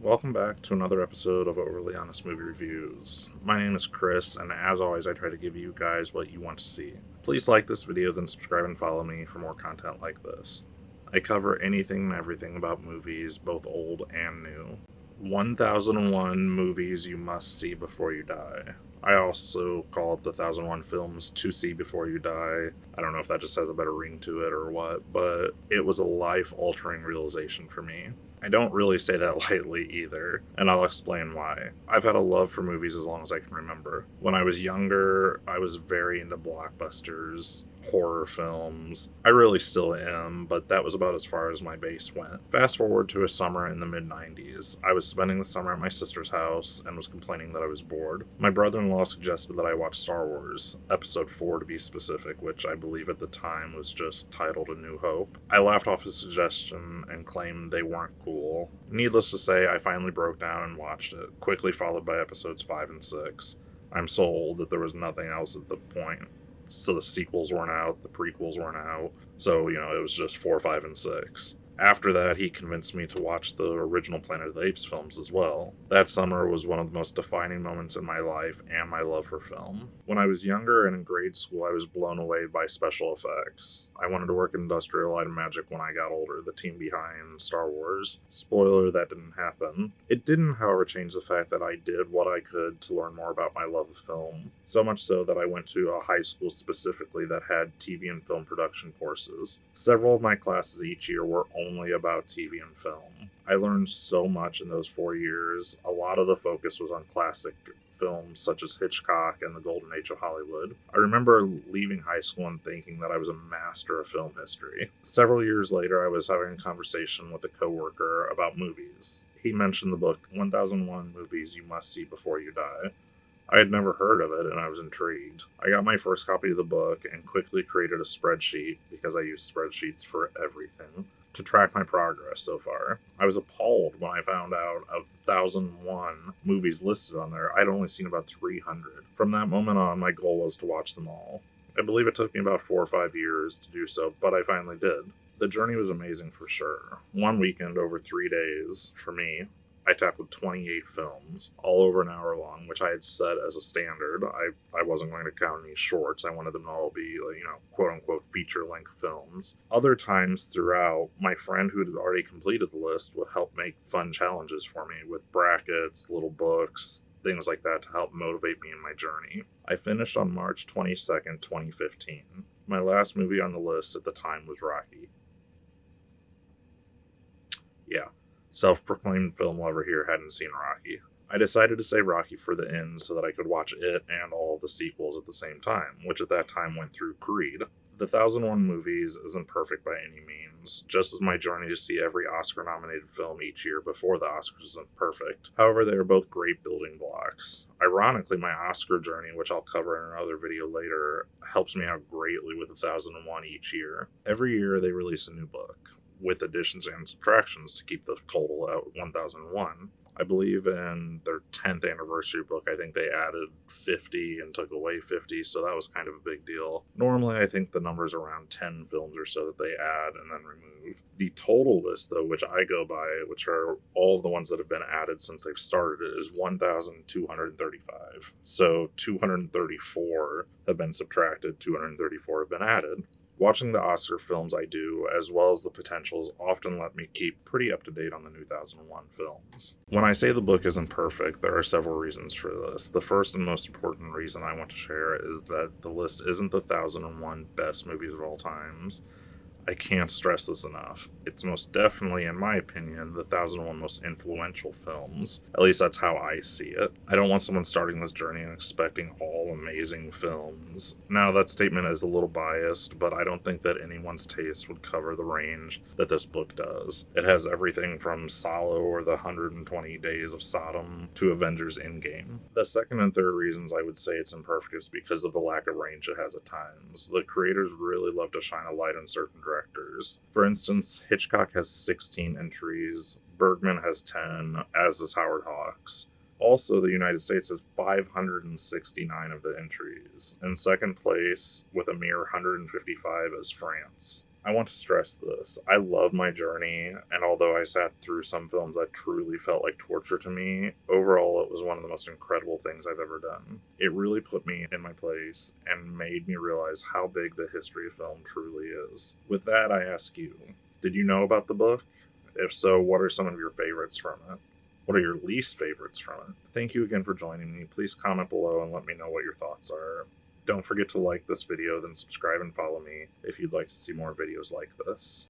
Welcome back to another episode of Overly Honest Movie Reviews. My name is Chris, and as always, I try to give you guys what you want to see. Please like this video, then subscribe and follow me for more content like this. I cover anything and everything about movies, both old and new. 1001 movies you must see before you die. I also call it the 1001 films to see before you die. I don't know if that just has a better ring to it or what, but it was a life-altering realization for me. I don't really say that lightly either, and I'll explain why. I've had a love for movies as long as I can remember. When I was younger, I was very into blockbusters, horror films. I really still am, but that was about as far as my base went. Fast forward to a summer in the mid-90s. I was spending the summer at my sister's house and was complaining that I was bored. My brother-in-law suggested that I watch Star Wars, Episode 4 to be specific, which I believe at the time was just titled A New Hope. I laughed off his suggestion and claimed they weren't cool. Needless to say, I finally broke down and watched it, quickly followed by episodes 5 and 6. I'm so old that there was nothing else at the point. So the sequels weren't out, the prequels weren't out, so, it was just 4, 5, and 6. After that, he convinced me to watch the original Planet of the Apes films as well. That summer was one of the most defining moments in my life and my love for film. When I was younger and in grade school, I was blown away by special effects. I wanted to work in Industrial Light and Magic when I got older, the team behind Star Wars. Spoiler, that didn't happen. It didn't, however, change the fact that I did what I could to learn more about my love of film. So much so that I went to a high school specifically that had TV and film production courses. Several of my classes each year were only about TV and film. I learned so much in those 4 years. A lot of the focus was on classic films such as Hitchcock and the Golden Age of Hollywood. I remember leaving high school and thinking that I was a master of film history. Several years later, I was having a conversation with a coworker about movies. He mentioned the book 1001 Movies You Must See Before You Die. I had never heard of it, and I was intrigued. I got my first copy of the book and quickly created a spreadsheet, because I use spreadsheets for everything, to track my progress so far. I was appalled when I found out of 1001 movies listed on there, I'd only seen about 300. From that moment on, my goal was to watch them all. I believe it took me about 4 or 5 years to do so, but I finally did. The journey was amazing for sure. One weekend over 3 days, for me, I tackled 28 films, all over an hour long, which I had set as a standard. I wasn't going to count any shorts. I wanted them to all be, quote unquote, feature length films. Other times throughout, my friend who had already completed the list would help make fun challenges for me with brackets, little books, things like that to help motivate me in my journey. I finished on March 22nd, 2015. My last movie on the list at the time was Rocky. Yeah. Self-proclaimed film lover here hadn't seen Rocky. I decided to save Rocky for the end so that I could watch it and all of the sequels at the same time, which at that time went through Creed. The 1001 Movies isn't perfect by any means, just as my journey to see every Oscar-nominated film each year before the Oscars isn't perfect. However, they are both great building blocks. Ironically, my Oscar journey, which I'll cover in another video later, helps me out greatly with 1001 each year. Every year they release a new book, with additions and subtractions to keep the total at 1001. I believe in their 10th anniversary book, I think they added 50 and took away 50, so that was kind of a big deal. Normally, I think the number's around 10 films or so that they add and then remove. The total list, though, which I go by, which are all of the ones that have been added since they've started, is 1,235. So 234 have been subtracted, 234 have been added. Watching the Oscar films I do, as well as the potentials, often let me keep pretty up to date on the new 2001 films. When I say the book isn't perfect, there are several reasons for this. The first and most important reason I want to share is that the list isn't the 1001 best movies of all times. I can't stress this enough. It's most definitely, in my opinion, the 1001 most influential films. At least that's how I see it. I don't want someone starting this journey and expecting all amazing films. Now, that statement is a little biased, but I don't think that anyone's taste would cover the range that this book does. It has everything from Solo or the 120 Days of Sodom to Avengers Endgame. The second and third reasons I would say it's imperfect is because of the lack of range it has at times. The creators really love to shine a light on certain directors. For instance, Hitchcock has 16 entries, Bergman has 10, as does Howard Hawks. Also, the United States has 569 of the entries. In second place, with a mere 155, is France. I want to stress this. I love my journey, and although I sat through some films that truly felt like torture to me, overall it was one of the most incredible things I've ever done. It really put me in my place and made me realize how big the history of film truly is. With that, I ask you, did you know about the book? If so, what are some of your favorites from it? What are your least favorites from it? Thank you again for joining me. Please comment below and let me know what your thoughts are. Don't forget to like this video, then subscribe and follow me if you'd like to see more videos like this.